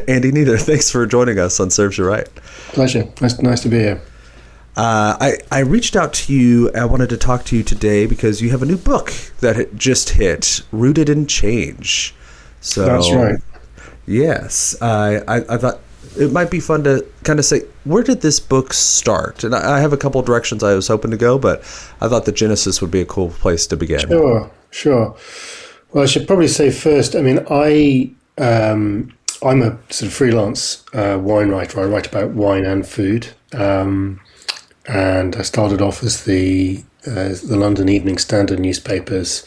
Andy Neather, thanks for joining us on Serves You Right. Pleasure. Nice to be here. I reached out to you. I wanted to talk to you today because you have a new book that just hit, Rooted in Change. So that's right. Yes. I thought it might be fun to kind of say, where did this book start? And I have a couple of directions I was hoping to go, but I thought the genesis would be a cool place to begin. Sure. Well, I should probably say first, I mean, I'm a sort of freelance wine writer. I write about wine and food. And I started off as the London Evening Standard newspaper's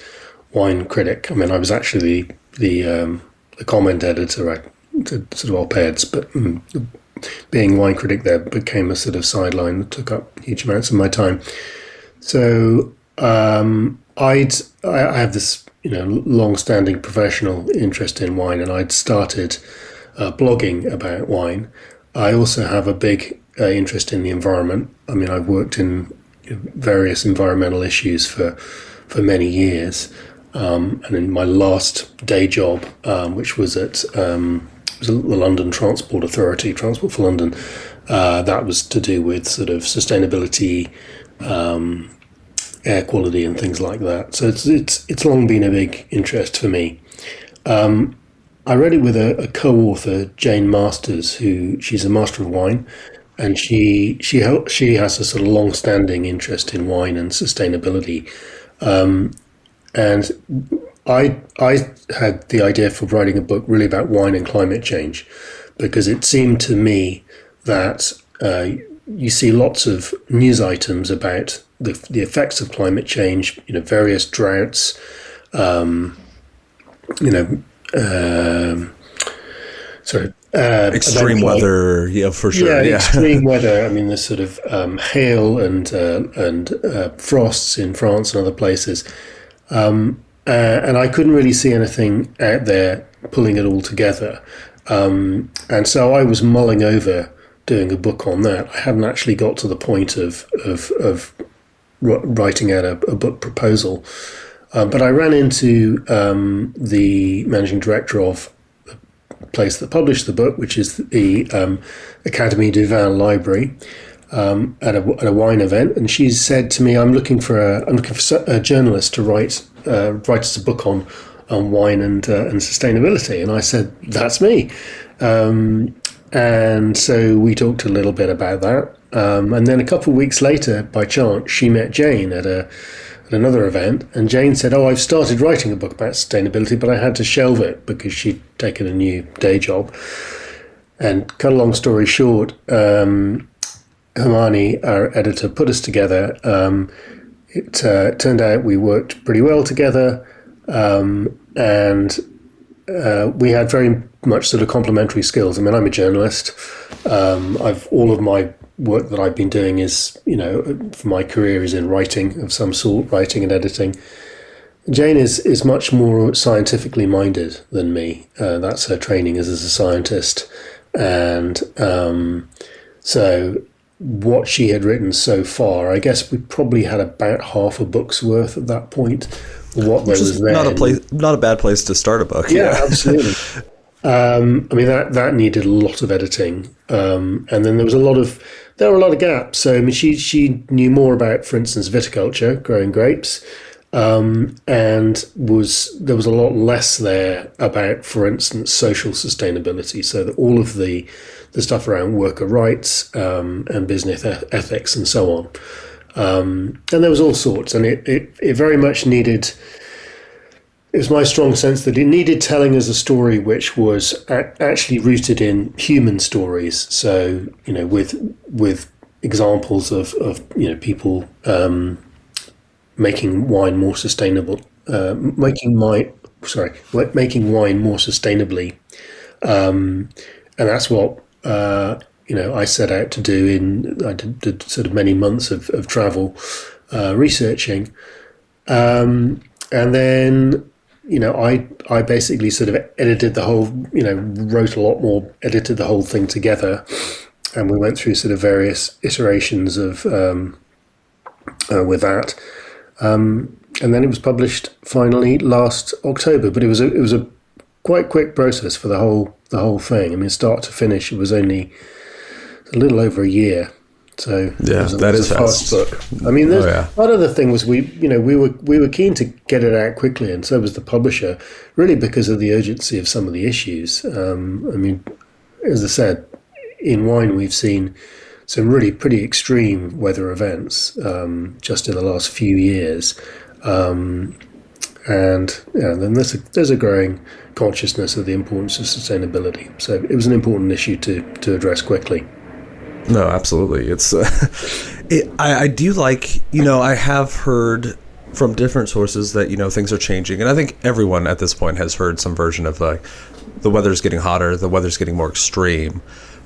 wine critic. I mean, I was actually the comment editor. I did sort of op-eds, but being wine critic there became a sort of sideline that took up huge amounts of my time. So I have this long-standing professional interest in wine, and I'd started blogging about wine. I also have a big interest in the environment. I mean, I've worked in various environmental issues for many years, and in my last day job, which was at the London Transport Authority, Transport for London, that was to do with sort of sustainability, air quality, and things like that. So it's long been a big interest for me. I read it with a co-author, Jane Masters, she's a master of wine. And she has a sort of long-standing interest in wine and sustainability, and I had the idea for writing a book really about wine and climate change, because it seemed to me that you see lots of news items about the effects of climate change, various droughts, extreme weather, for sure. Yeah, extreme weather. I mean, there's sort of hail and frosts in France and other places, and I couldn't really see anything out there pulling it all together. And so I was mulling over doing a book on that. I hadn't actually got to the point of writing out a book proposal, but I ran into the managing director of place that published the book, which is the Académie du Vin Library, at a wine event, and she said to me, "I'm looking for a journalist to write us a book on wine and sustainability." And I said, "That's me." And so we talked a little bit about that, and then a couple of weeks later, by chance, she met Jane at another event, and Jane said, "Oh, I've started writing a book about sustainability, but I had to shelve it because she'd taken a new day job." And cut a long story short, Hermione, our editor, put us together. It turned out we worked pretty well together, and we had very much sort of complementary skills. I mean, I'm a journalist. All of my work that I've been doing is, for my career is in writing of some sort, writing and editing. Jane is much more scientifically minded than me. That's her training as a scientist. And so what she had written so far, I guess we probably had about half a book's worth at that point. What there was there. Not a bad place to start a book. Yeah, absolutely. I mean, that needed a lot of editing. And then there were a lot of gaps. So, I mean, she knew more about, for instance, viticulture, growing grapes, and there was a lot less there about, for instance, social sustainability. So that all of the stuff around worker rights and business ethics and so on. And there was all sorts, and it very much needed. It was my strong sense that it needed telling as a story which was actually rooted in human stories. So, with examples of people making wine more sustainable, making wine more sustainably, and that's what I set out to do. I did sort of many months of travel, researching, and then. I basically sort of edited the whole, wrote a lot more, edited the whole thing together, and we went through sort of various iterations of with that, and then it was published finally last October. But it was a quite quick process for the whole the whole thing. I mean, start to finish, it was only a little over a year. So Yeah, that is a fast. fast book. I mean, part of the thing was we were keen to get it out quickly, and so was the publisher, really because of the urgency of some of the issues. I mean, as I said, in wine we've seen some really pretty extreme weather events just in the last few years, and then there's a growing consciousness of the importance of sustainability. So it was an important issue to address quickly. No, absolutely. It's I do like, I have heard from different sources that, things are changing. And I think everyone at this point has heard some version of like the weather's getting hotter, the weather's getting more extreme.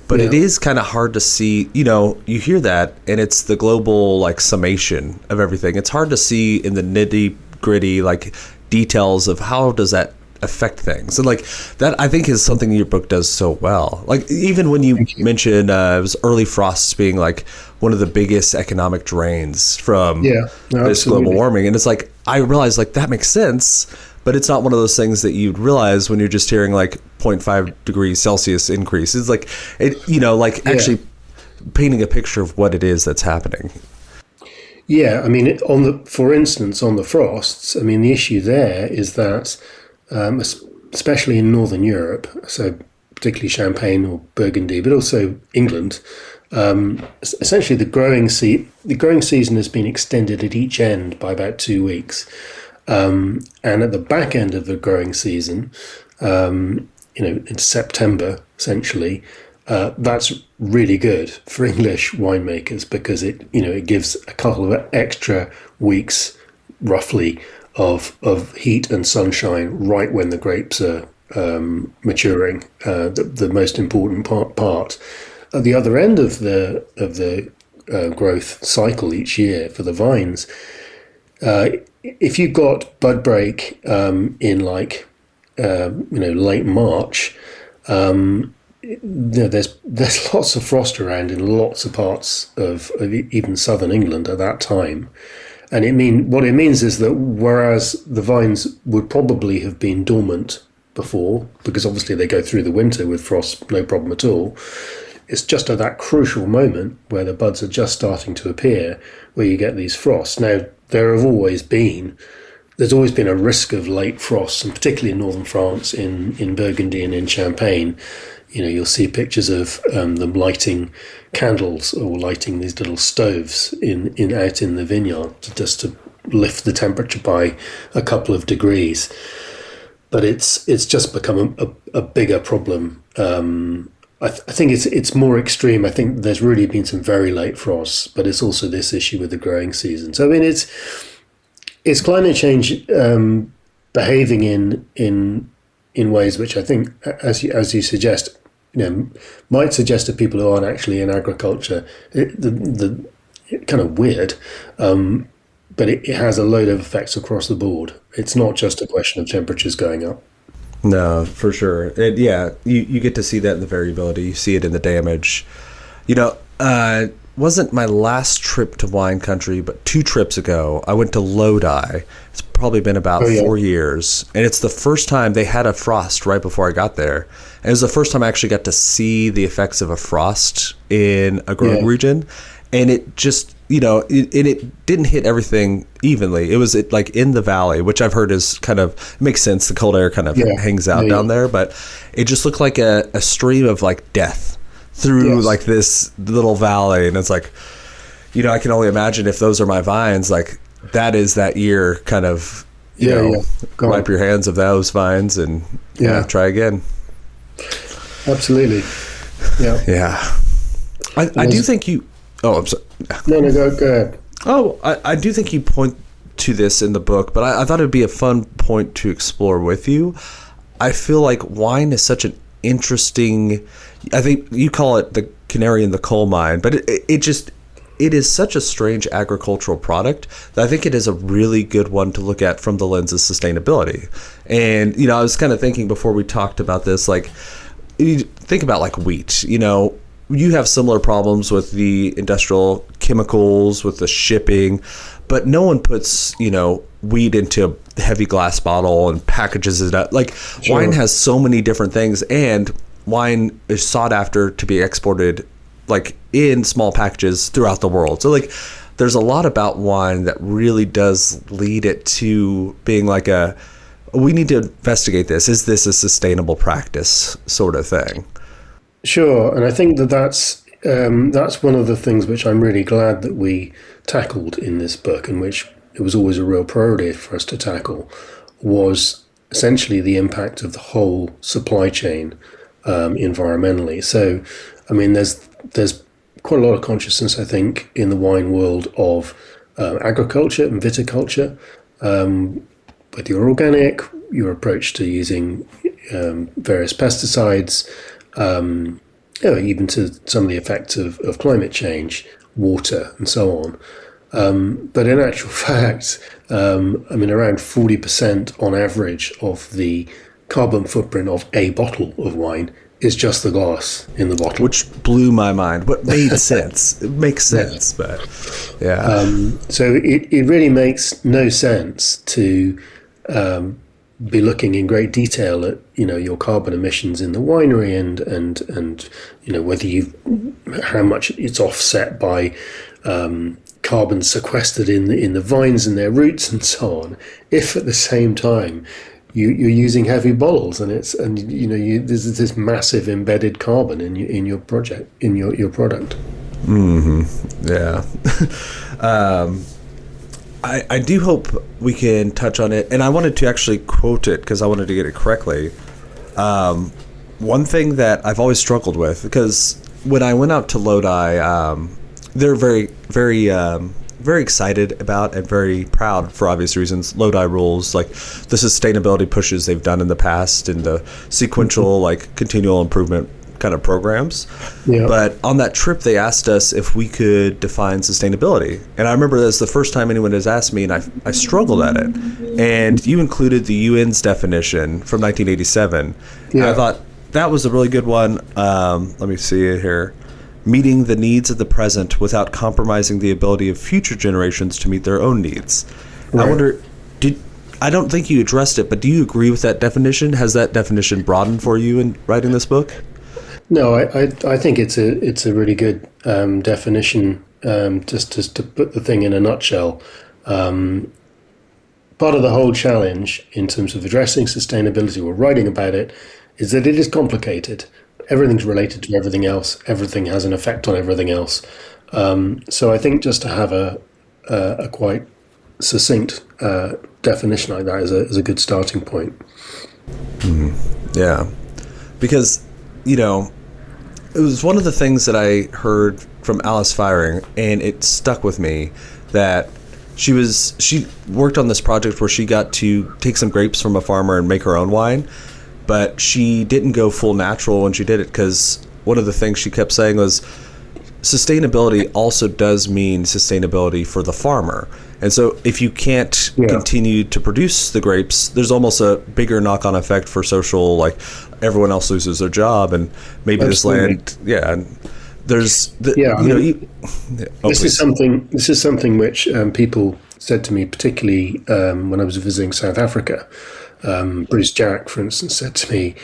But it is kind of hard to see, you hear that and it's the global like summation of everything. It's hard to see in the nitty gritty like details of how does that affect things. And like that I think is something your book does so well. Like even when you mentioned it was early frosts being like one of the biggest economic drains from this global warming. And it's like I realized like that makes sense, but it's not one of those things that you'd realize when you're just hearing like 0.5 degrees Celsius increase. It's like it actually painting a picture of what it is that's happening. Yeah, I mean for instance on the frosts, I mean the issue there is that especially in Northern Europe, so particularly Champagne or Burgundy, but also England, essentially the growing season has been extended at each end by about 2 weeks, and at the back end of the growing season, in September, essentially, that's really good for English winemakers because it gives a couple of extra weeks, roughly, of heat and sunshine right when the grapes are maturing, the most important part. At the other end of the growth cycle each year for the vines, if you've got bud break in like late March, there's lots of frost around in lots of parts of even southern England at that time. And what it means is that whereas the vines would probably have been dormant before, because obviously they go through the winter with frost, no problem at all, it's just at that crucial moment where the buds are just starting to appear where you get these frosts. Now, there's always been a risk of late frosts, and particularly in northern France, in Burgundy and in Champagne. You'll see pictures of them lighting candles or lighting these little stoves out in the vineyard just to lift the temperature by a couple of degrees. But it's just become a bigger problem. I think it's more extreme. I think there's really been some very late frosts, but it's also this issue with the growing season. So I mean, it's climate change behaving in ways which I think, as you suggest, might suggest to people who aren't actually in agriculture, the kind of weird, but it has a load of effects across the board. It's not just a question of temperatures going up. No, for sure. You get to see that in the variability. You see it in the damage. Wasn't my last trip to wine country, but 2 trips ago, I went to Lodi. It's probably been about 4 years. And it's the first time they had a frost right before I got there. And it was the first time I actually got to see the effects of a frost in a growing region. And it just, it didn't hit everything evenly. It was like in the valley, which I've heard is kind of, it makes sense. The cold air kind of hangs out down there. But it just looked like a stream of like death through like this little valley. And it's like, I can only imagine if those are my vines, like that is that year kind of, wipe your hands of those vines and try again. Absolutely. Yeah. I do think you, I'm sorry. No, go ahead. Oh, I do think you point to this in the book, but I thought it would be a fun point to explore with you. I feel like wine is such an interesting, I think you call it the canary in the coal mine, but it is such a strange agricultural product that I think it is a really good one to look at from the lens of sustainability. And, I was kind of thinking before we talked about this, like, you think about like wheat, you have similar problems with the industrial chemicals, with the shipping, but no one puts, wheat into a heavy glass bottle and packages it up. Like wine has so many different things. And wine is sought after to be exported like in small packages throughout the world. So like there's a lot about wine that really does lead it to being like we need to investigate this. Is this a sustainable practice sort of thing? Sure, and I think that's one of the things which I'm really glad that we tackled in this book, and which it was always a real priority for us to tackle, was essentially the impact of the whole supply chain environmentally. So, I mean, there's quite a lot of consciousness, I think, in the wine world of agriculture and viticulture. Whether you're organic, your approach to using various pesticides, even to some of the effects of climate change, water, and so on. But in actual fact, around 40% on average of the carbon footprint of a bottle of wine is just the glass in the bottle. Which blew my mind. What made sense. It makes sense, but yeah. So it really makes no sense to be looking in great detail at your carbon emissions in the winery and whether how much it's offset by carbon sequestered in the vines and their roots and so on, if at the same time you're using heavy bottles and there's this massive embedded carbon in your project, in your product. Mm-hmm. Yeah. I do hope we can touch on it, and I wanted to actually quote it because I wanted to get it correctly. One thing that I've always struggled with, because when I went out to Lodi, they're very, very, very excited about and very proud, for obvious reasons, Lodi rules, like the sustainability pushes they've done in the past and the sequential, like continual improvement kind of programs. Yeah. But on that trip, they asked us if we could define sustainability. And I remember that's the first time anyone has asked me, and I struggled at it. And you included the UN's definition from 1987. Yeah. I thought that was a really good one. Let me see it here. Meeting the needs of the present without compromising the ability of future generations to meet their own needs. Right. I wonder, I don't think you addressed it, but do you agree with that definition? Has that definition broadened for you in writing this book? No, I think it's a really good definition. Just to put the thing in a nutshell, part of the whole challenge in terms of addressing sustainability or writing about it is that it is complicated. Everything's related to everything else. Everything has an effect on everything else. So I think just to have a quite succinct definition like that is a good starting point. Yeah, because it was one of the things that I heard from Alice Firing, and it stuck with me, that she worked on this project where she got to take some grapes from a farmer and make her own wine, but she didn't go full natural when she did it, because one of the things she kept saying was sustainability also does mean sustainability for the farmer. And so if you can't continue to produce the grapes, there's almost a bigger knock-on effect for social, like everyone else loses their job, and maybe Absolutely. this land, and there's this is something which people said to me, particularly when I was visiting South Africa. Bruce Jarrett, for instance, said to me,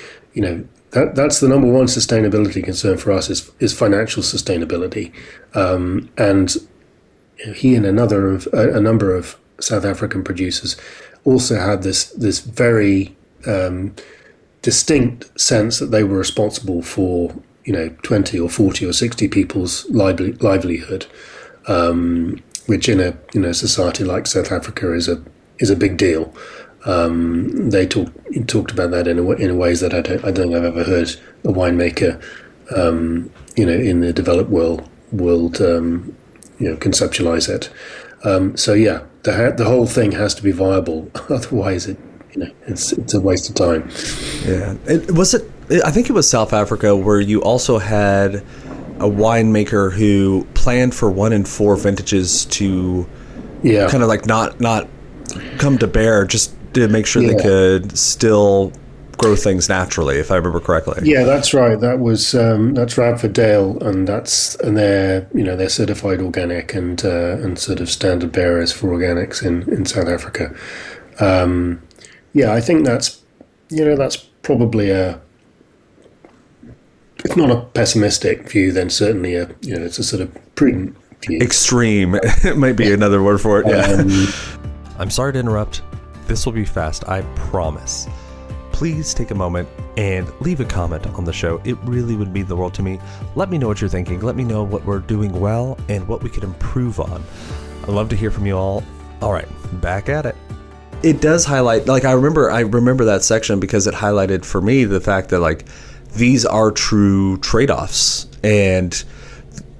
that's the number one sustainability concern for us is financial sustainability, and he and a number of South African producers also had this very distinct sense that they were responsible for 20 or 40 or 60 people's livelihood, which in a society like South Africa is a big deal. They talked about that in ways that I don't think I've ever heard a winemaker in the developed world conceptualize it. So yeah, the whole thing has to be viable, otherwise it's a waste of time. Yeah. I think it was South Africa where you also had a winemaker who planned for 1 in 4 vintages to kind of like not come to bear, just to make sure they could still grow things naturally, if I remember correctly. Yeah, that's right. That was that's Radford Dale, and they're certified organic and sort of standard bearers for organics in South Africa. I think that's probably if not a pessimistic view, then certainly it's a sort of prudent view. Extreme might be another word for it. Yeah. I'm sorry to interrupt. This will be fast, I promise. Please take a moment and leave a comment on the show. It really would mean the world to me. Let me know what you're thinking. Let me know what we're doing well and what we could improve on. I'd love to hear from you all. All right, back at it. It does highlight, like, I remember that section because it highlighted for me the fact that, like, these are true trade-offs. And,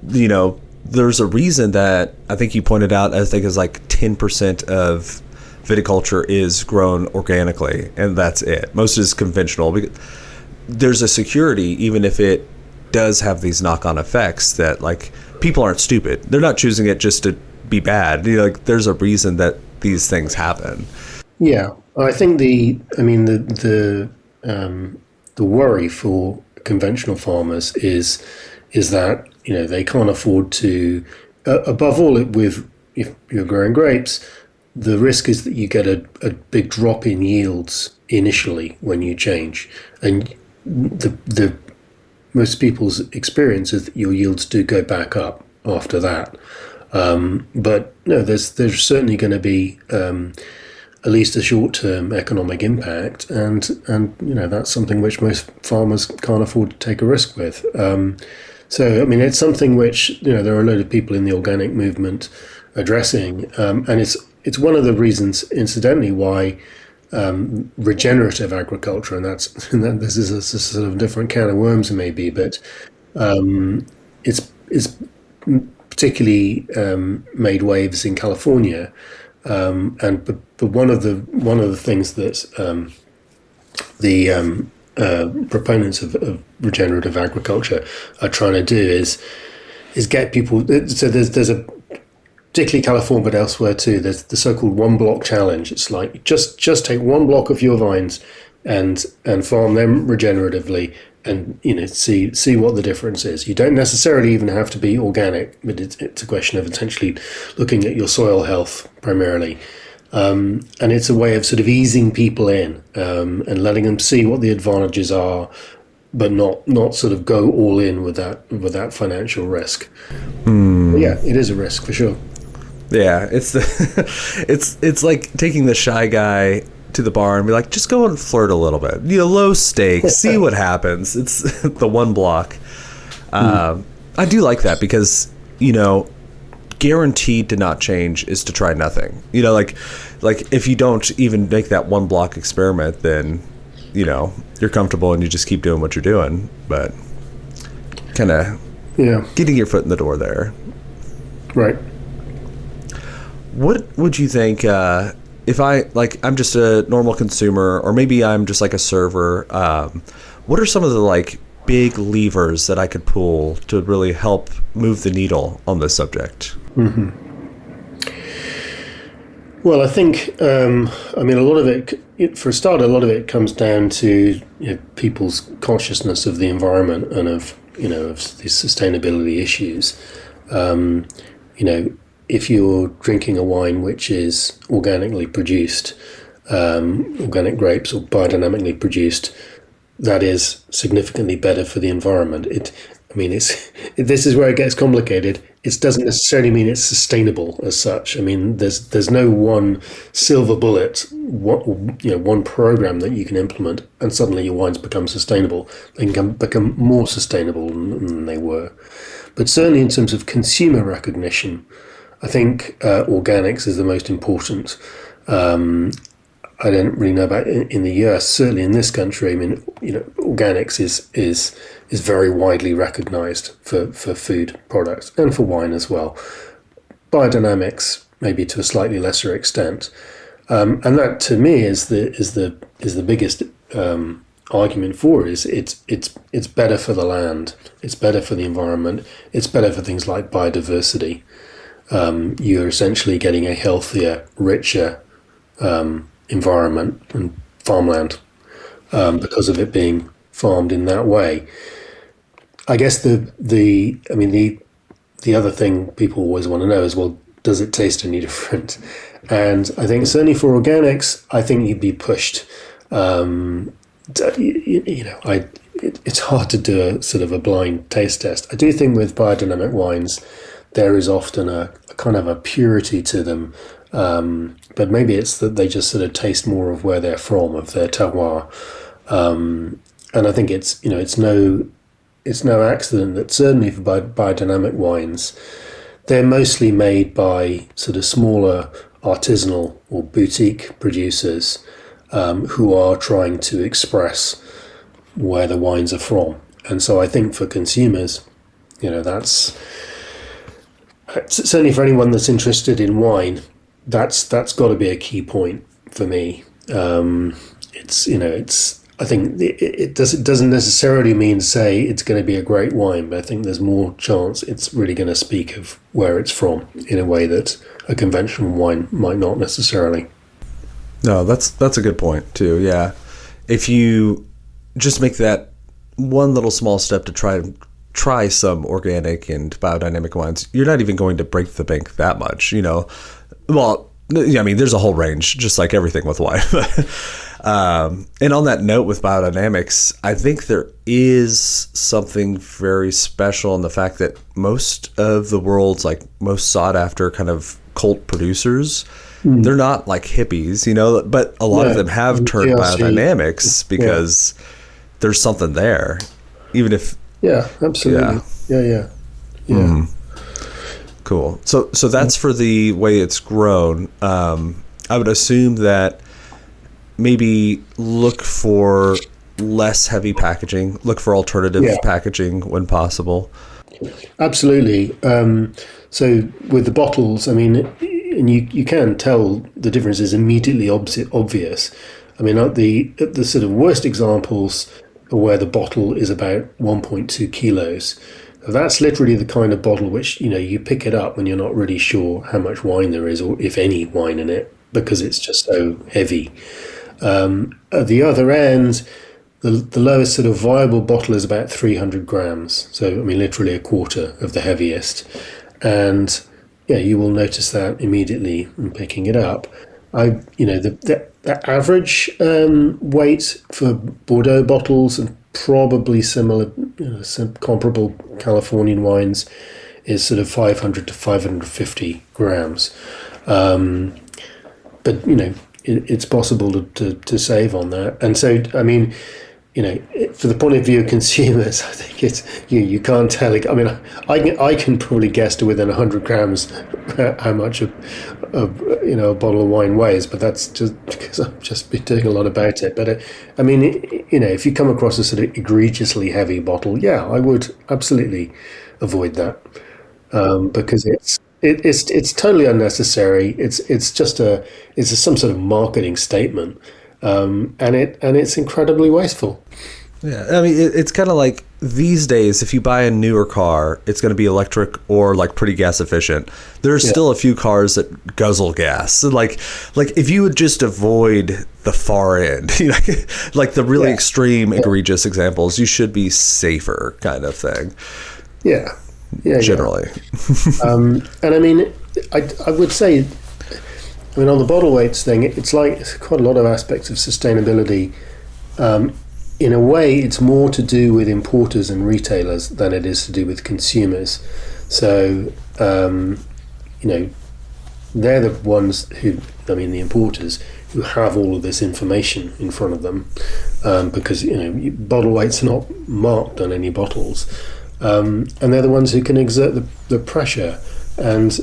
you know, there's a reason that I think you pointed out, I think is like 10% of viticulture is grown organically, and that's it. Most is conventional. There's a security, even if it does have these knock-on effects, that, like, people aren't stupid. They're not choosing it just to be bad. You know, like, there's a reason that these things happen. Yeah, I think the worry for conventional farmers is that, you know, they can't afford to, above all, if you're growing grapes, the risk is that you get a big drop in yields initially when you change, and the most people's experience is that your yields do go back up after that. But no, there's certainly going to be at least a short-term economic impact, and you know, that's something which most farmers can't afford to take a risk with. So I mean, it's something which, you know, there are a load of people in the organic movement addressing, and it's one of the reasons, incidentally, why regenerative agriculture, and this is a sort of different can of worms maybe, but it's particularly made waves in California, but one of the things that the proponents of regenerative agriculture are trying to do is get people. So there's a, particularly California, but elsewhere too, there's the so-called one block challenge. It's like just take one block of your vines and farm them regeneratively, and, you know, see what the difference is. You don't necessarily even have to be organic, but it's a question of essentially looking at your soil health primarily. And it's a way of sort of easing people in, and letting them see what the advantages are, but not sort of go all in with that financial risk. Yeah, it is a risk for sure. Yeah, it's it's like taking the shy guy to the bar and be like, just go and flirt a little bit, you know, low stakes, see what happens. It's the one block. I do like that because, you know, guaranteed to not change is to try nothing. You know, like if you don't even make that one block experiment, then, you know, you're comfortable and you just keep doing what you're doing. But kind of getting your foot in the door there. Right. What would you think if I'm just a normal consumer, or maybe I'm just like a server? What are some of the like big levers that I could pull to really help move the needle on this subject? Mm-hmm. Well, I think I mean, a lot of it, for a start, a lot of it comes down to, you know, people's consciousness of the environment and of these sustainability issues. You know, if you're drinking a wine which is organically produced, organic grapes or biodynamically produced, that is significantly better for the environment. This is where it gets complicated. It doesn't necessarily mean it's sustainable as such. I mean, there's no one silver bullet, one program that you can implement and suddenly your wines become sustainable. They can become more sustainable than they were. But certainly in terms of consumer recognition, I think organics is the most important. I don't really know about in the US. Certainly in this country, I mean, you know, organics is very widely recognized for food products and for wine as well. Biodynamics maybe to a slightly lesser extent, and that to me is the biggest argument for it. It's better for the land, it's better for the environment, it's better for things like biodiversity. You're essentially getting a healthier, richer environment and farmland because of it being farmed in that way. I guess the other thing people always want to know is, well, does it taste any different? And I think certainly for organics, I think you'd be pushed. it's hard to do a sort of a blind taste test. I do think with biodynamic wines, there is often a kind of a purity to them, but maybe it's that they just sort of taste more of where they're from, of their terroir. And I think it's no accident that certainly for biodynamic wines, they're mostly made by sort of smaller artisanal or boutique producers who are trying to express where the wines are from. And so I think for consumers, that's certainly for anyone that's interested in wine, that's got to be a key point for me. I think it doesn't necessarily mean say it's going to be a great wine, but I think there's more chance it's really going to speak of where it's from in a way that a conventional wine might not necessarily. No, that's a good point too. Yeah, if you just make that one little small step to try some organic and biodynamic wines, you're not even going to break the bank that much. Well, I mean, there's a whole range, just like everything with wine. And on that note with biodynamics, I think there is something very special in the fact that most of the world's most sought after kind of cult producers, they're not like hippies, but a lot of them have turned biodynamics because there's something there, even if. Yeah, absolutely. Yeah. Mm. Cool. So that's for the way it's grown. I would assume that maybe look for less heavy packaging, look for alternative packaging when possible. Absolutely. So with the bottles, I mean, and you can tell the difference is immediately obvious. I mean, the sort of worst examples are where the bottle is about 1.2 kilos. That's literally the kind of bottle which, you pick it up when you're not really sure how much wine there is, or if any wine in it, because it's just so heavy. At the other end, the lowest sort of viable bottle is about 300 grams. So, I mean, literally a quarter of the heaviest. And you will notice that immediately when picking it up. The average weight for Bordeaux bottles and probably similar, some comparable Californian wines is sort of 500 to 550 grams. But it's possible to save on that. And so, I mean, for the point of view of consumers, I think it's you can't tell. I mean, I can probably guess to within 100 grams how much a bottle of wine weighs, but that's just because I've just been doing a lot about it. But I mean, if you come across a sort of egregiously heavy bottle, I would absolutely avoid that because it's totally unnecessary. It's just some sort of marketing statement. And it's incredibly wasteful. Yeah, I mean, it's kind of like these days, if you buy a newer car, it's going to be electric or pretty gas efficient. There's still a few cars that guzzle gas. So like if you would just avoid the far end, like the really extreme, egregious examples, you should be safer, kind of thing. Yeah. Generally. And I mean, I would say. I mean, on the bottle weights thing, it's quite a lot of aspects of sustainability. In a way, it's more to do with importers and retailers than it is to do with consumers. So, they're the ones the importers, who have all of this information in front of them, because, bottle weights are not marked on any bottles. And they're the ones who can exert the pressure. And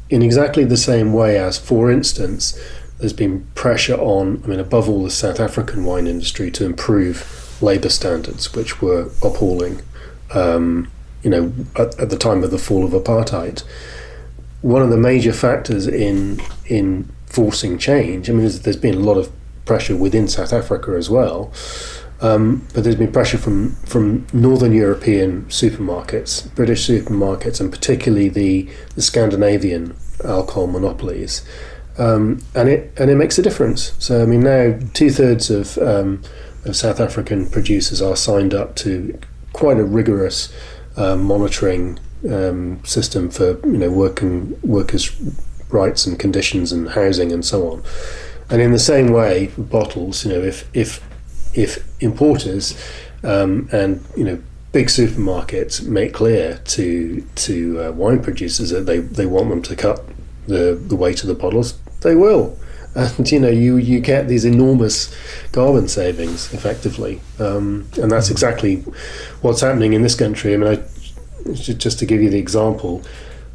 in exactly the same way as, for instance, there's been pressure on, above all, the South African wine industry to improve labour standards, which were appalling, at the time of the fall of apartheid. One of the major factors in forcing change, there's been a lot of pressure within South Africa as well, but there's been pressure from Northern European supermarkets, British supermarkets, and particularly the Scandinavian alcohol monopolies, and it makes a difference. So now 2/3 of South African producers are signed up to quite a rigorous monitoring system for workers' rights and conditions and housing and so on. And in the same way, bottles, if if importers and big supermarkets make clear to wine producers that they want them to cut the weight of the bottles, they will. And you get these enormous carbon savings effectively, and that's exactly what's happening in this country. I mean, just to give you the example,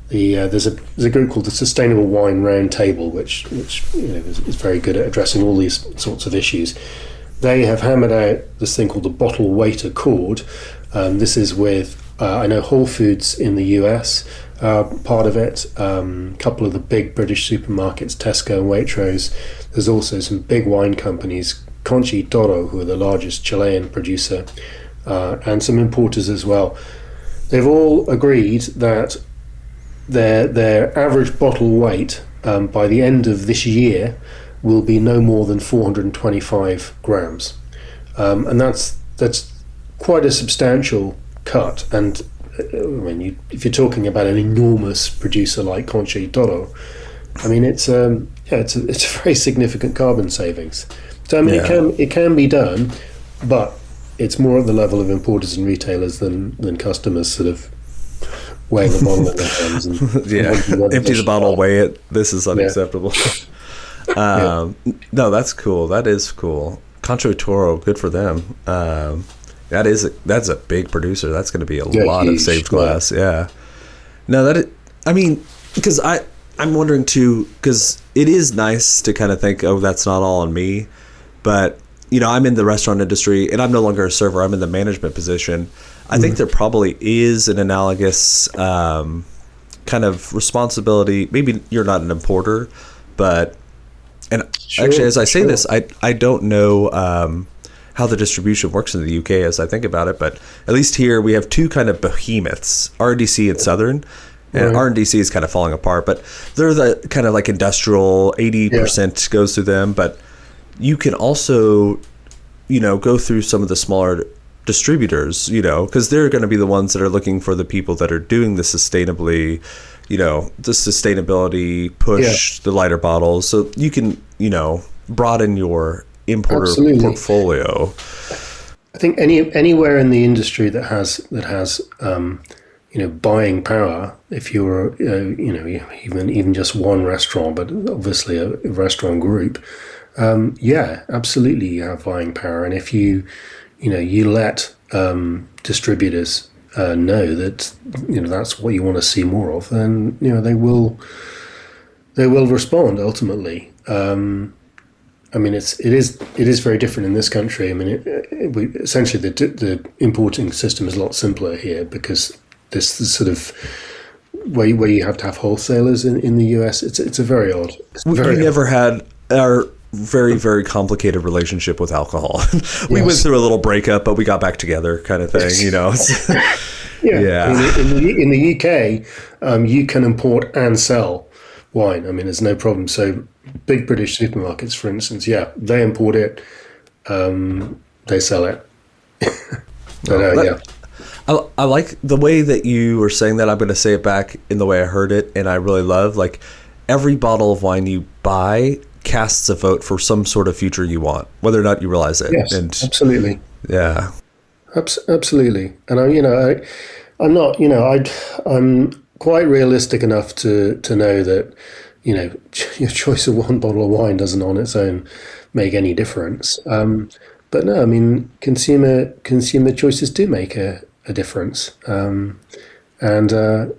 there's a group called the Sustainable Wine Round Table, which is very good at addressing all these sorts of issues. They have hammered out this thing called the bottle weight accord. This is with I know Whole Foods in the US. Part of it, a couple of the big British supermarkets, Tesco and Waitrose. There's also some big wine companies, Conchi Toro, who are the largest Chilean producer, and some importers as well. They've all agreed that their average bottle weight by the end of this year will be no more than 425 grams, and that's quite a substantial cut. And I mean, if you're talking about an enormous producer like Conchi Toro, I mean, it's a very significant carbon savings. So I mean, it can be done, but it's more at the level of importers and retailers than customers sort of weighing the bottle in their hands and empty the bottle, weigh it. This is unacceptable. No, that's cool. That is cool. Concho Toro, good for them. That's a big producer. That's going to be a lot of saved glass. Yeah. No, because I'm wondering too, because it is nice to kind of think, oh, that's not all on me, but I'm in the restaurant industry and I'm no longer a server. I'm in the management position. I think there probably is an analogous kind of responsibility. Maybe you're not an importer, but actually, as I say this, I don't know how the distribution works in the UK as I think about it, but at least here we have two kind of behemoths, RNDC and Southern. And RNDC is kind of falling apart, but they're the kind of like industrial, 80% goes through them. But you can also, go through some of the smaller distributors, because they're going to be the ones that are looking for the people that are doing the sustainability push, the lighter bottles. So you can, broaden your importer portfolio. I think anywhere in the industry that has buying power, if you're even just one restaurant, but obviously a restaurant group, absolutely you have buying power. And if you let distributors know that that's what you want to see more of, then they will respond ultimately. I mean, it is very different in this country. I mean, essentially the importing system is a lot simpler here because this sort of where you have to have wholesalers in the US. It's a very odd. We never had our very, very complicated relationship with alcohol. We went through a little breakup, but we got back together, kind of thing. In the UK, you can import and sell wine. I mean, there's no problem. So big British supermarkets, for instance, they import it, they sell it. I like the way that you were saying that. I'm going to say it back in the way I heard it, and I really love, like, every bottle of wine you buy casts a vote for some sort of future you want, whether or not you realize it. Yes, absolutely. Yeah. Absolutely. And I'm quite realistic enough to know that, your choice of one bottle of wine doesn't on its own make any difference. But no, I mean, consumer choices do make a difference. And the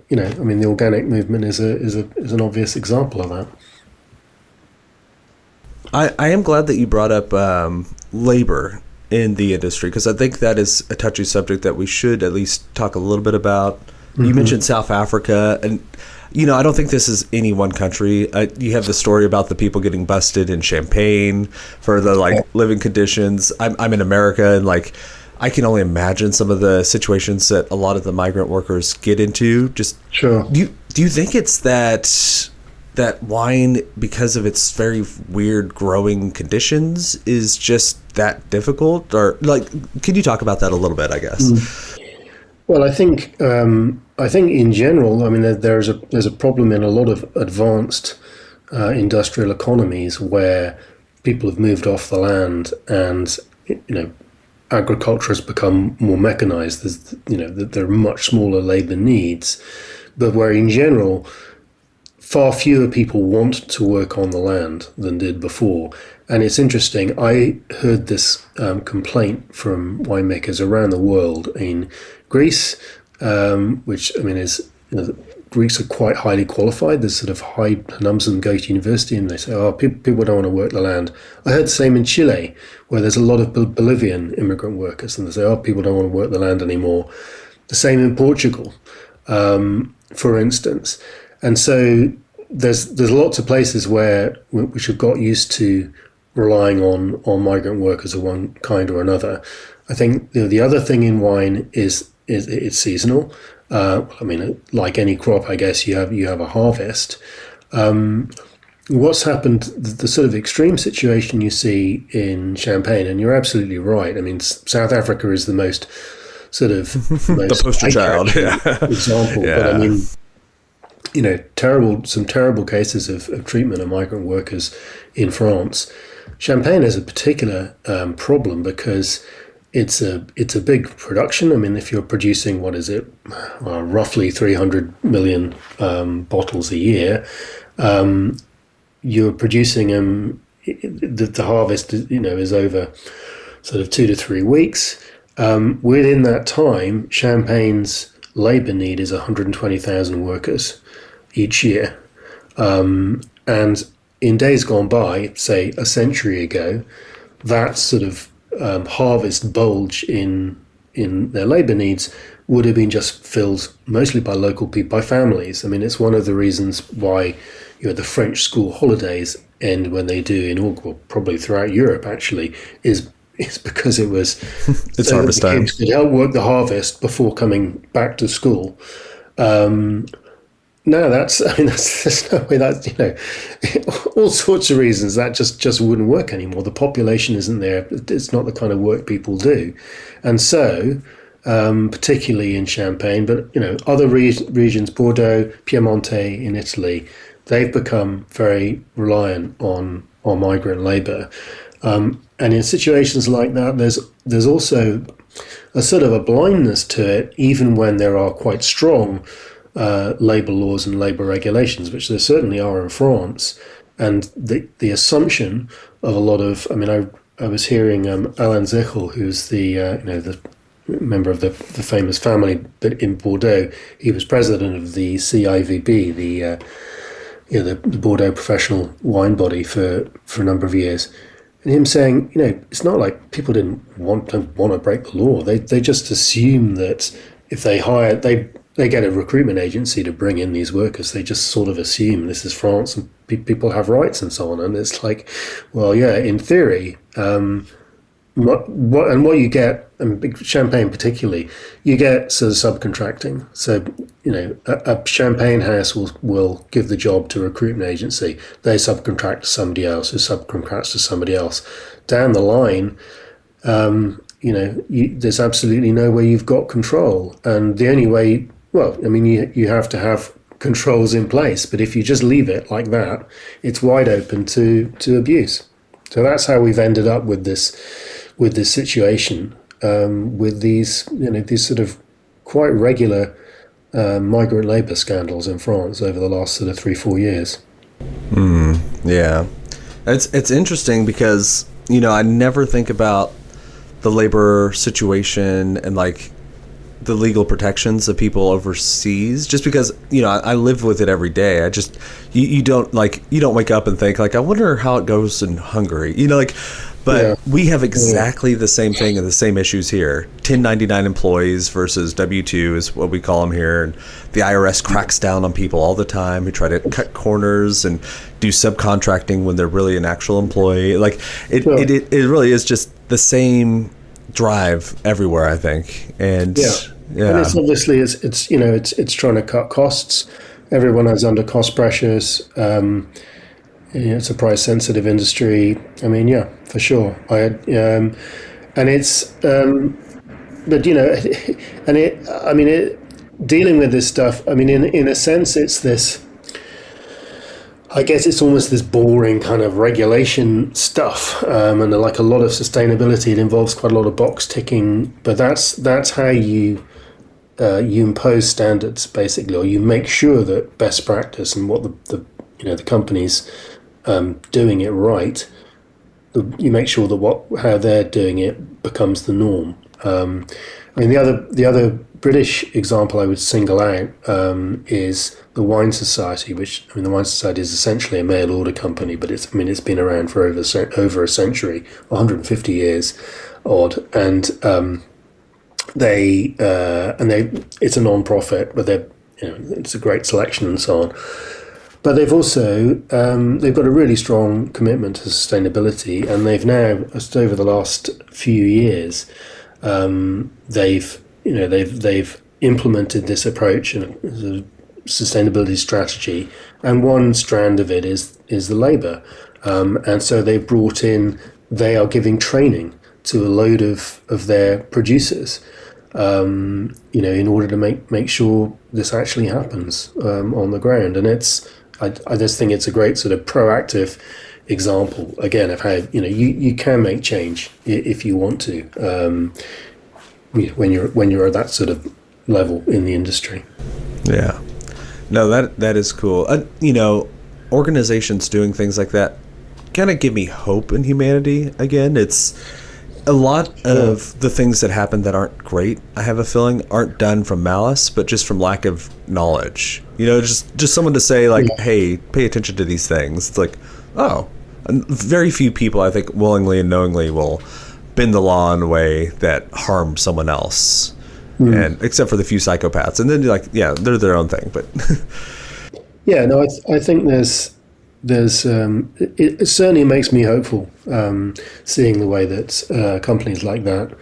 organic movement is an obvious example of that. I am glad that you brought up labor in the industry, because I think that is a touchy subject that we should at least talk a little bit about. You mentioned South Africa, and I don't think this is any one country. You have the story about the people getting busted in Champagne for the living conditions. I'm in America, and I can only imagine some of the situations that a lot of the migrant workers get into. Just sure. Do you think it's that wine, because of its very weird growing conditions, is just that difficult? Or can you talk about that a little bit, I guess? Well, I think in general, I mean, there's a problem in a lot of advanced industrial economies where people have moved off the land and agriculture has become more mechanized. There are much smaller labor needs, but where in general far fewer people want to work on the land than did before. And it's interesting, I heard this complaint from winemakers around the world. In Greece, which is, Greeks are quite highly qualified. There's sort of high numbers of them go to university and they say, oh, people don't want to work the land. I heard the same in Chile, where there's a lot of Bolivian immigrant workers, and they say, oh, people don't want to work the land anymore. The same in Portugal, for instance. And so there's lots of places which have got used to relying on migrant workers of one kind or another. I think the other thing in wine is it's seasonal. Like any crop, I guess you have a harvest. What's happened, the sort of extreme situation you see in Champagne, and you're absolutely right. I mean, South Africa is the most sort of the poster child example. Yeah. But I mean, some terrible cases of treatment of migrant workers in France. Champagne has a particular problem because it's a big production. I mean, if you're producing, roughly 300 million bottles a year, you're producing the harvest, is over sort of 2 to 3 weeks. Within that time, Champagne's labor need is 120,000 workers each year. And in days gone by, say a century ago, that sort of harvest bulge in their labor needs would have been just filled mostly by local people, by families. I mean, it's one of the reasons why the French school holidays end when they do in August, well, probably throughout Europe actually, is because it was it's so harvest time. Kids could help work the harvest before coming back to school. No, there's no way all sorts of reasons that just wouldn't work anymore. The population isn't there. It's not the kind of work people do. And so, particularly in Champagne, but, other regions, Bordeaux, Piemonte in Italy, they've become very reliant on migrant labor. And in situations like that, there's also a sort of a blindness to it, even when there are quite strong labour laws and labour regulations, which there certainly are in France. And the assumption of a lot of, I was hearing Alain Zechel, who's the member of the famous family, but in Bordeaux, he was president of the CIVB, the Bordeaux professional wine body for a number of years. And him saying, it's not like people don't want to break the law. They just assume that if they hire, they get a recruitment agency to bring in these workers. They just sort of assume this is France and people have rights and so on. And it's like, well, yeah, in theory, what you get, and Champagne particularly, you get sort of subcontracting. So, a Champagne house will give the job to a recruitment agency. They subcontract to somebody else who subcontracts to somebody else. Down the line, there's absolutely no way you've got control. And the only way, you have to have controls in place. But if you just leave it like that, it's wide open to abuse. So that's how we've ended up with this situation, with these sort of quite regular migrant labour scandals in France over the last sort of 3-4 years. Yeah, it's interesting because I never think about the labor situation and like the legal protections of people overseas, just because I live with it every day. I just you don't wake up and think like, I wonder how it goes in Hungary, but yeah. We have exactly the same thing and the same issues here. 1099 employees versus W-2 is what we call them here. And the IRS cracks down on people all the time who try to cut corners and do subcontracting when they're really an actual employee. Like it really is just the same drive everywhere, I think. And and it's obviously it's trying to cut costs. Everyone is under cost pressures. It's a price sensitive industry. For sure. Dealing with this stuff. In a sense, it's this. I guess it's almost this boring kind of regulation stuff, and like a lot of sustainability, it involves quite a lot of box ticking. But that's how you impose standards, basically, or you make sure that best practice and what the companies doing it right. You make sure that how they're doing it becomes the norm. I mean, the other British example I would single out is the Wine Society, which, I mean, the Wine Society is essentially a mail order company, but it's been around for over a century, 150 years odd, and it's a non-profit, but it's a great selection and so on. But they've also they've got a really strong commitment to sustainability, and they've now, just over the last few years, they've implemented this approach and a sustainability strategy, and one strand of it is the labour, and so they are giving training to a load of their producers, in order to make sure this actually happens on the ground. And I just think it's a great sort of proactive example again of how you can make change if you want to, when you're at that sort of level in the industry. Yeah, no, that is cool. Organizations doing things like that kind of give me hope in humanity again. It's a lot of the things that happen that aren't great, I have a feeling, aren't done from malice, but just from lack of knowledge. Just someone to say, like, hey, pay attention to these things. It's like, oh, and very few people, I think, willingly and knowingly will bend the law in a way that harms someone else. And except for the few psychopaths. And then you're like, yeah, they're their own thing. But yeah, no, I think there's it certainly makes me hopeful, seeing the way that companies like that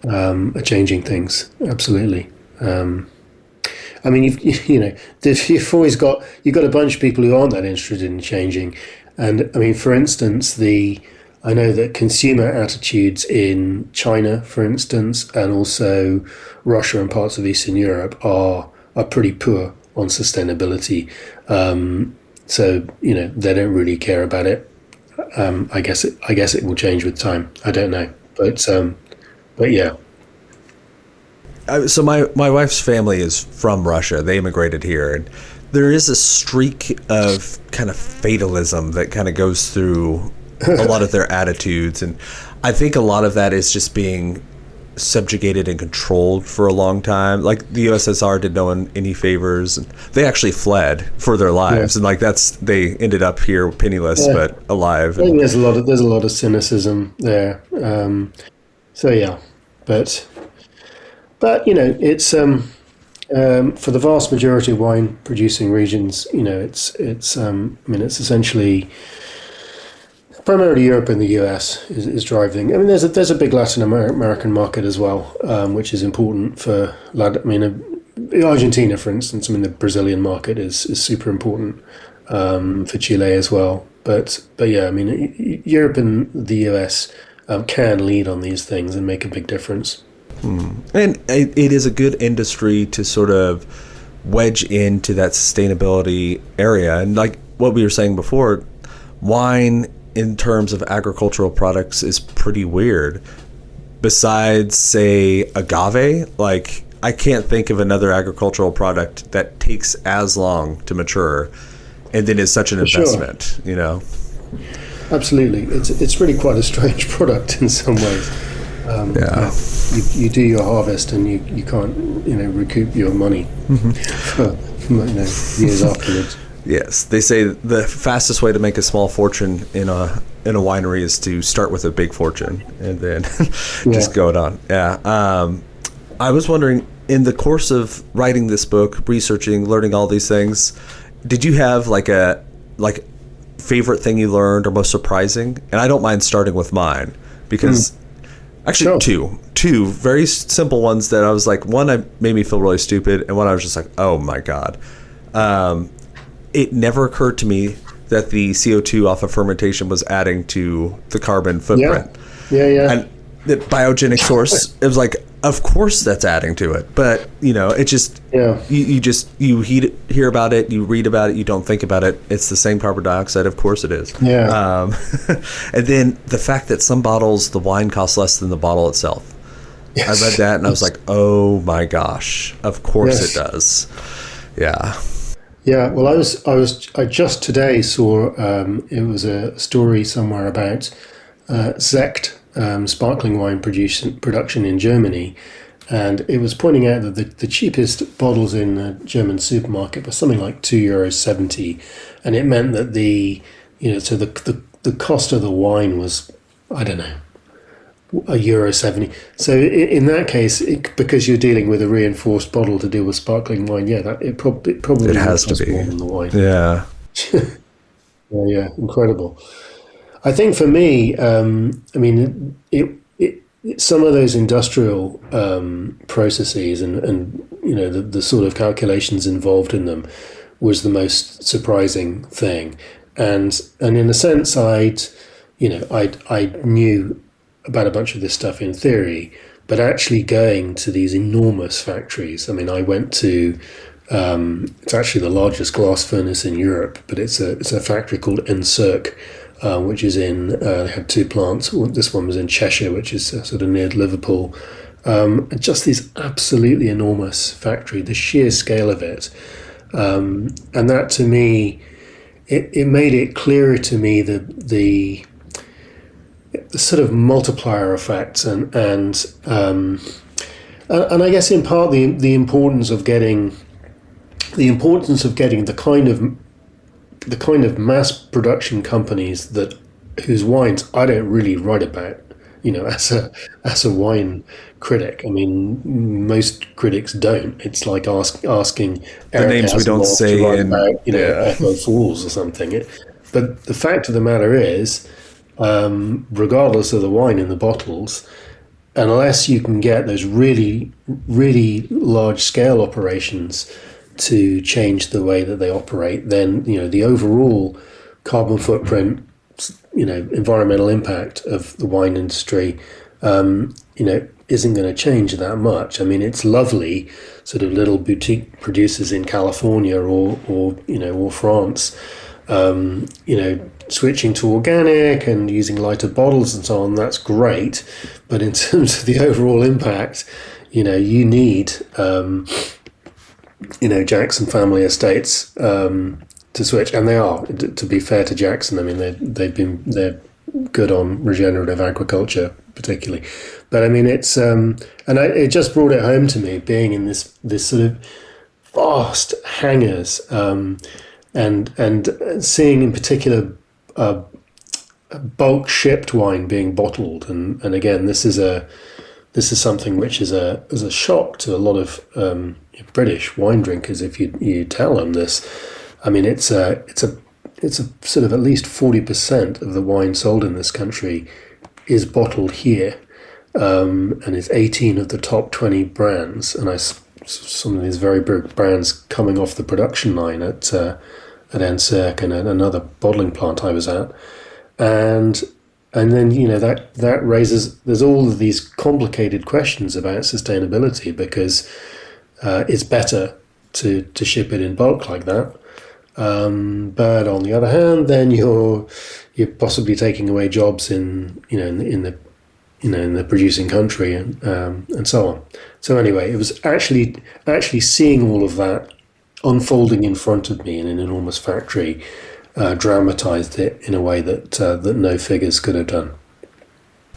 are changing things. Absolutely. I mean, you've always got a bunch of people who aren't that interested in changing, and I mean, for instance, I know that consumer attitudes in China, for instance, and also Russia and parts of Eastern Europe are pretty poor on sustainability. So they don't really care about it. I guess it will change with time. I don't know, but yeah. So my wife's family is from Russia. They immigrated here, and there is a streak of kind of fatalism that kind of goes through a lot of their attitudes, and I think a lot of that is just being subjugated and controlled for a long time. Like the USSR did no one any favors, and they actually fled for their lives, and they ended up here penniless but alive. I think there's a lot of cynicism there. So yeah, but it's for the vast majority of wine producing regions, it's essentially primarily Europe and the US is driving. I mean, there's a big Latin American market as well, which is important for. Argentina, for instance. I mean, the Brazilian market is super important for Chile as well. But yeah, I mean, Europe and the US can lead on these things and make a big difference. And it is a good industry to sort of wedge into that sustainability area. And like what we were saying before, wine in terms of agricultural products is pretty weird. Besides, say, agave, like I can't think of another agricultural product that takes as long to mature and then is such an investment, Absolutely. It's really quite a strange product in some ways. You do your harvest and you can't, recoup your money for years afterwards. Yes, they say the fastest way to make a small fortune in a winery is to start with a big fortune and then just go it on. Yeah. I was wondering, in the course of writing this book, researching, learning all these things, did you have like favorite thing you learned or most surprising? And I don't mind starting with mine because actually two very simple ones that I was like, one made me feel really stupid, and one I was just like, oh my God. It never occurred to me that the CO2 off of fermentation was adding to the carbon footprint. Yeah. And the biogenic source. It was like, of course that's adding to it, but it just you hear about it, you read about it, you don't think about it. It's the same carbon dioxide, of course it is. Yeah. And then the fact that some bottles, the wine costs less than the bottle itself. Yes. I read that and I was like, oh my gosh, of course it does. Yeah. Yeah. Well, I just today saw it was a story somewhere about Sekt. Sparkling wine production in Germany, and it was pointing out that the cheapest bottles in the German supermarket were something like €2.70, and it meant that the cost of the wine was, I don't know, €1.70. So in that case, because you're dealing with a reinforced bottle to deal with sparkling wine, it probably has to be more than the wine. Yeah. Yeah, incredible. I think for me, some of those industrial processes and the sort of calculations involved in them was the most surprising thing, and in a sense, I knew about a bunch of this stuff in theory, but actually going to these enormous factories. I mean, I went to it's actually the largest glass furnace in Europe, but it's a factory called Encirc. Which is they had two plants. This one was in Cheshire, which is sort of near Liverpool. Just this absolutely enormous factory, the sheer scale of it. And that to me, it made it clearer to me the sort of multiplier effects and I guess in part the importance of getting the kind of mass production companies whose wines I don't really write about, as a wine critic. I mean, most critics don't. It's like asking the names we don't say to write about, Echo Falls or something. But the fact of the matter is, regardless of the wine in the bottles, unless you can get those really, really large scale operations to change the way that they operate, then the overall carbon footprint, environmental impact of the wine industry, isn't going to change that much. I mean, it's lovely, sort of little boutique producers in California or France, switching to organic and using lighter bottles and so on. That's great, but in terms of the overall impact, you need Jackson family estates to switch, and they are. To be fair to Jackson, I mean they're good on regenerative agriculture, particularly. But I mean it's it just brought it home to me, being in this sort of vast hangars, and seeing in particular bulk shipped wine being bottled, and again this is something which is a shock to a lot of British wine drinkers if you tell them this. I mean, it's a sort of at least 40% of the wine sold in this country is bottled here, and it's 18 of the top 20 brands, and some of these very big brands coming off the production line at Encirc and at another bottling plant I was at, and then that raises, there's all of these complicated questions about sustainability, because it's better to ship it in bulk like that. But on the other hand, then you're possibly taking away jobs in the producing country and so on. So anyway, it was actually seeing all of that unfolding in front of me in an enormous factory dramatized it in a way that no figures could have done.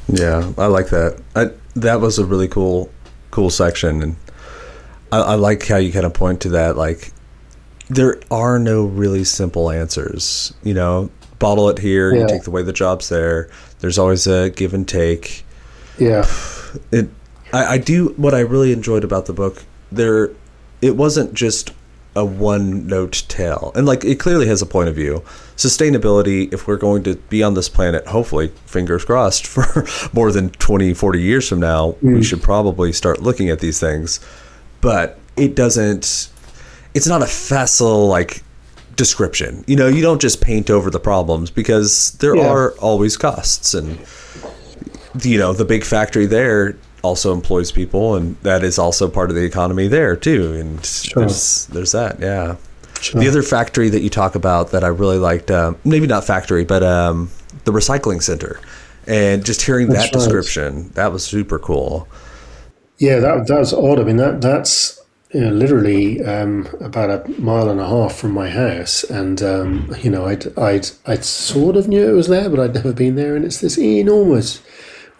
Yeah, I like that. That was a really cool section, and I like how you kind of point to that. Like, there are no really simple answers. Bottle it here, you take away the jobs there. There's always a give and take. Yeah. I do. What I really enjoyed about the book, it wasn't just a one-note tale, and like, it clearly has a point of view. Sustainability, if we're going to be on this planet, hopefully, fingers crossed, for more than 20, 40 years from now, we should probably start looking at these things. But it's not a facile like description. You don't just paint over the problems, because there are always costs, and the big factory there also employs people, and that is also part of the economy there too. And there's that, yeah. Sure. The other factory that you talk about that I really liked, maybe not factory, but the recycling center, and just hearing that description, that was super cool. Yeah, that was odd. I mean, that's literally about a mile and a half from my house, and I'd sort of knew it was there, but I'd never been there, and it's this enormous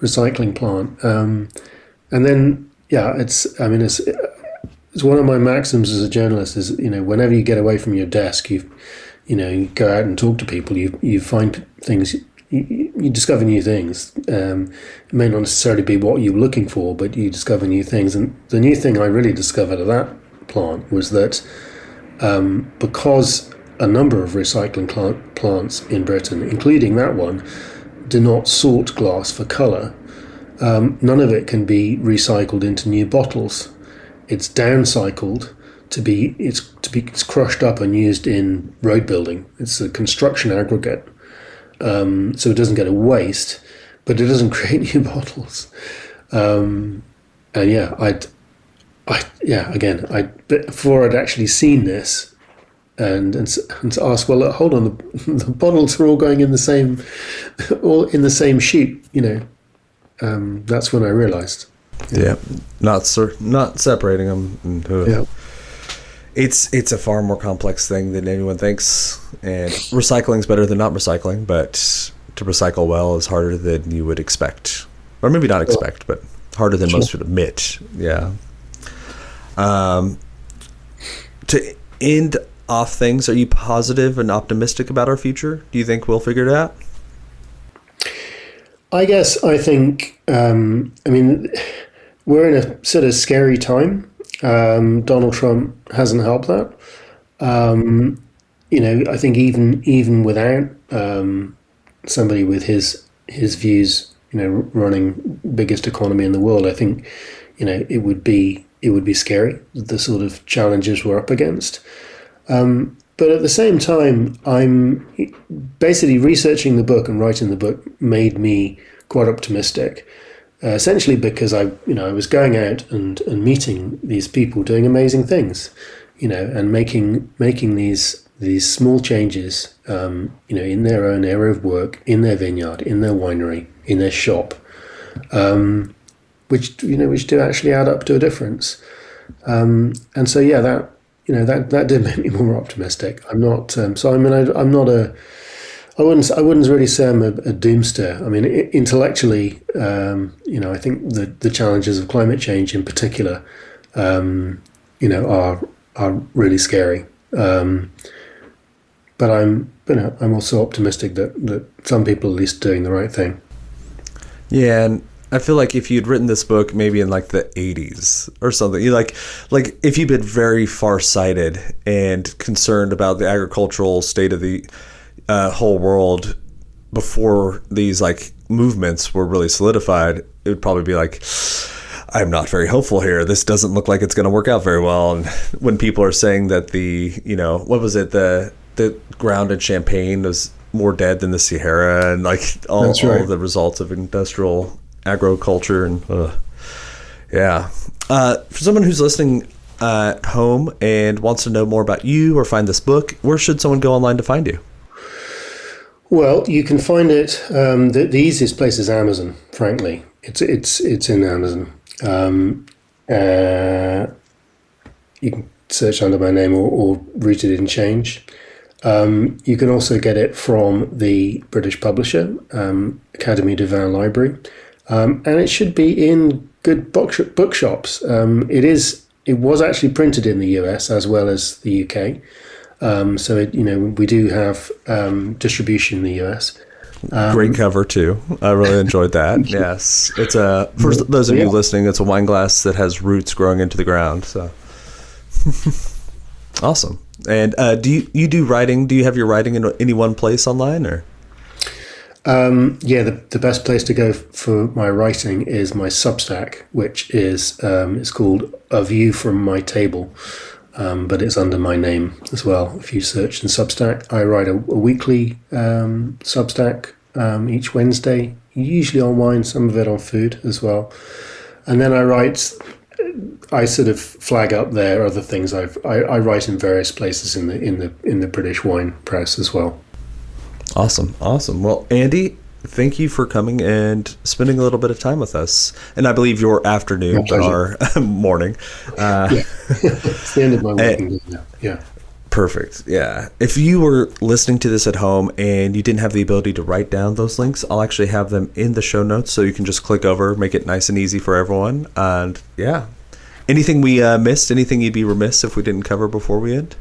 recycling plant. And then, it's one of my maxims as a journalist is, whenever you get away from your desk, you go out and talk to people, you find things, you discover new things. It may not necessarily be what you're looking for, but you discover new things. And the new thing I really discovered at that plant was that because a number of recycling plants in Britain, including that one, do not sort glass for colour, none of it can be recycled into new bottles. It's downcycled it's crushed up and used in road building. It's a construction aggregate, so it doesn't go to waste, but it doesn't create new bottles. Before I'd actually seen this, and to ask, well, hold on, the bottles are all going in the same chute, that's when I realized. Yeah, not separating them. Yeah. It's a far more complex thing than anyone thinks, and recycling's better than not recycling, but to recycle well is harder than you would expect, or maybe not expect, but harder than most would admit. Yeah. To end off things, are you positive and optimistic about our future? Do you think we'll figure it out? I think, we're in a sort of scary time. Donald Trump hasn't helped that. I think even without somebody with his views, running biggest economy in the world, I think, it would be scary, the sort of challenges we're up against. But at the same time, I'm basically researching the book and writing the book made me quite optimistic. Essentially because I was going out and meeting these people doing amazing things, and making these small changes, in their own area of work, in their vineyard, in their winery, in their shop, which do actually add up to a difference. And so that did make me more optimistic. I'm not. I'm not a. I wouldn't really say I'm a doomster. I mean, intellectually, I think the challenges of climate change in particular, are really scary. But I'm also optimistic that some people at least are doing the right thing. Yeah, and I feel like if you'd written this book maybe in like the 80s or something, you like if you'd been very farsighted and concerned about the agricultural state of the whole world before these like movements were really solidified, it would probably be like, I'm not very hopeful here. This doesn't look like it's going to work out very well. And when people are saying that the ground in Champagne was more dead than the Sahara, and like all the results of industrial agriculture, and for someone who's listening at home and wants to know more about you or find this book, where should someone go online to find you? Well, you can find it. The easiest place is Amazon. Frankly, it's in Amazon. You can search under my name or Rooted in Change. You can also get it from the British publisher, Académie de Vin Library, and it should be in good bookshops. It was actually printed in the US as well as the UK. So we do have distribution in the US. Great cover too. I really enjoyed that. Yes, it's for those of you listening, it's a wine glass that has roots growing into the ground. So awesome. And do you do writing? Do you have your writing in any one place online, or? The best place to go for my writing is my Substack, which is it's called A View from My Table. But it's under my name as well. If you search in Substack, I write a weekly Substack each Wednesday usually on wine, some of it on food as well. And then I sort of flag up there other things I write in various places in the British wine press as well. Awesome. Well, Andy, thank you for coming and spending a little bit of time with us. And I believe your afternoon, but our morning. It's the end of my working day now. Yeah. Perfect. Yeah. If you were listening to this at home and you didn't have the ability to write down those links, I'll actually have them in the show notes, so you can just click over, make it nice and easy for everyone. And yeah. Anything we missed? Anything you'd be remiss if we didn't cover before we end?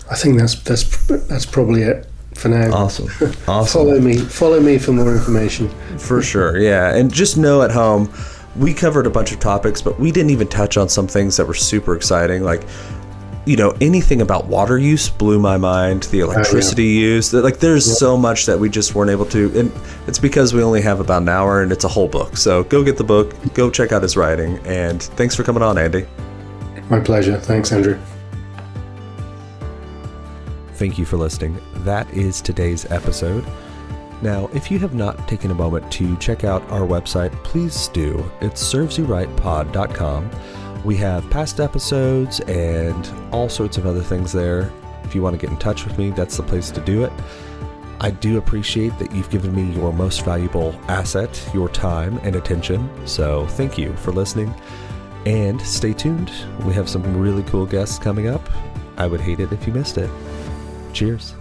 I think that's probably it for now. Awesome. Follow me for more information. For sure. Yeah. And just know at home, we covered a bunch of topics, but we didn't even touch on some things that were super exciting. Like, anything about water use blew my mind, the electricity use. Like, there's so much that we just weren't able to, and it's because we only have about an hour and it's a whole book. So go get the book, go check out his writing, and thanks for coming on, Andy. My pleasure. Thanks, Andrew. Thank you for listening. That is today's episode. Now, if you have not taken a moment to check out our website, please do. It's servesyouRightPod.com. We have past episodes and all sorts of other things there. If you want to get in touch with me, that's the place to do it. I do appreciate that you've given me your most valuable asset, your time and attention. So thank you for listening, and stay tuned. We have some really cool guests coming up. I would hate it if you missed it. Cheers.